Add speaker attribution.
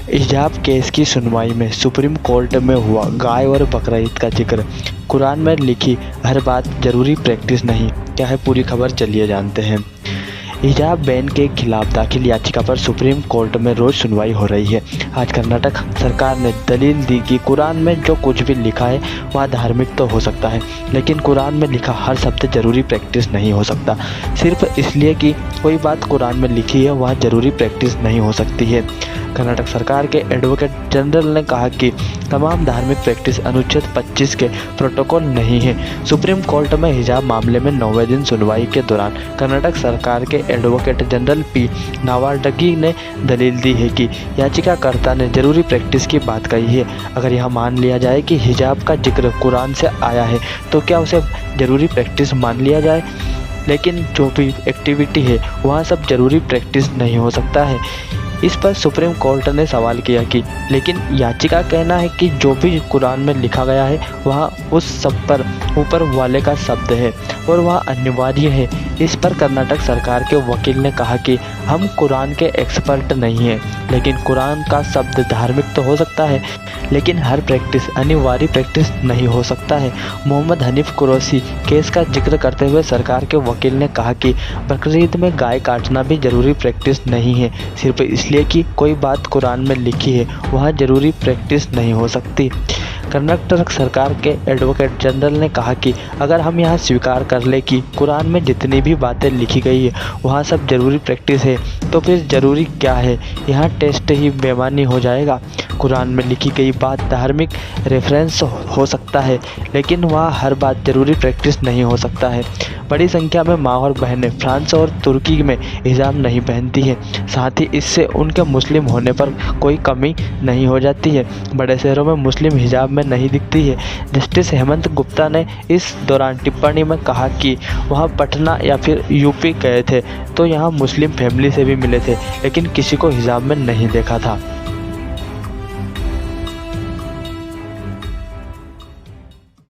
Speaker 1: हिजाब केस की सुनवाई में सुप्रीम कोर्ट में हुआ गाय और बकरा ईद का जिक्र। कुरान में लिखी हर बात जरूरी प्रैक्टिस नहीं। क्या है पूरी खबर, चलिए जानते हैं। हिजाब बैन के खिलाफ दाखिल याचिका पर सुप्रीम कोर्ट में रोज सुनवाई हो रही है। आज कर्नाटक सरकार ने दलील दी कि कुरान में जो कुछ भी लिखा है वह धार्मिक तो हो सकता है, लेकिन कुरान में लिखा हर शब्द जरूरी प्रैक्टिस नहीं हो सकता। सिर्फ इसलिए कि कोई बात कुरान में लिखी है वह जरूरी प्रैक्टिस नहीं हो सकती है। कर्नाटक सरकार के एडवोकेट जनरल ने कहा कि तमाम धार्मिक प्रैक्टिस अनुच्छेद 25 के प्रोटोकॉल नहीं है। सुप्रीम कोर्ट में हिजाब मामले में 9वें दिन सुनवाई के दौरान कर्नाटक सरकार के एडवोकेट जनरल पी नावाडगी ने दलील दी है कि याचिकाकर्ता ने जरूरी प्रैक्टिस की बात कही है। अगर यह मान लिया जाए कि हिजाब का जिक्र कुरान से आया है तो क्या उसे जरूरी प्रैक्टिस मान लिया जाए, लेकिन जो भी एक्टिविटी है वह सब जरूरी प्रैक्टिस नहीं हो सकता है। इस पर सुप्रीम कोर्ट ने सवाल किया कि लेकिन याचिका कहना है कि जो भी कुरान में लिखा गया है वह उस सब पर ऊपर वाले का शब्द है और वह अनिवार्य है। इस पर कर्नाटक सरकार के वकील ने कहा कि हम कुरान के एक्सपर्ट नहीं हैं, लेकिन कुरान का शब्द धार्मिक तो हो सकता है, लेकिन हर प्रैक्टिस अनिवार्य प्रैक्टिस नहीं हो सकता है। मोहम्मद हनीफ कुरैशी केस का जिक्र करते हुए सरकार के वकील ने कहा कि बकरीद में गाय काटना भी जरूरी प्रैक्टिस नहीं है। सिर्फ इसलिए कि कोई बात कुरान में लिखी है वह जरूरी प्रैक्टिस नहीं हो सकती। कर्नाटक सरकार के एडवोकेट जनरल ने कहा कि अगर हम यह स्वीकार कर ले कि कुरान में जितनी भी बातें लिखी गई है वह सब जरूरी प्रैक्टिस है, तो फिर जरूरी क्या है? यहाँ टेस्ट ही बेमानी हो जाएगा। कुरान में लिखी गई बात धार्मिक रेफरेंस हो सकता है, लेकिन वह हर बात जरूरी प्रैक्टिस नहीं हो सकता है। बड़ी संख्या में माँ और बहनें फ्रांस और तुर्की में हिजाब नहीं पहनती हैं। साथ ही इससे उनके मुस्लिम होने पर कोई कमी नहीं हो जाती है। बड़े शहरों में मुस्लिम हिजाब में नहीं दिखती है। जस्टिस हेमंत गुप्ता ने इस दौरान टिप्पणी में कहा कि वह पटना या फिर यूपी गए थे तो यहाँ मुस्लिम फैमिली से भी मिले थे, लेकिन किसी को हिजाब में नहीं देखा था।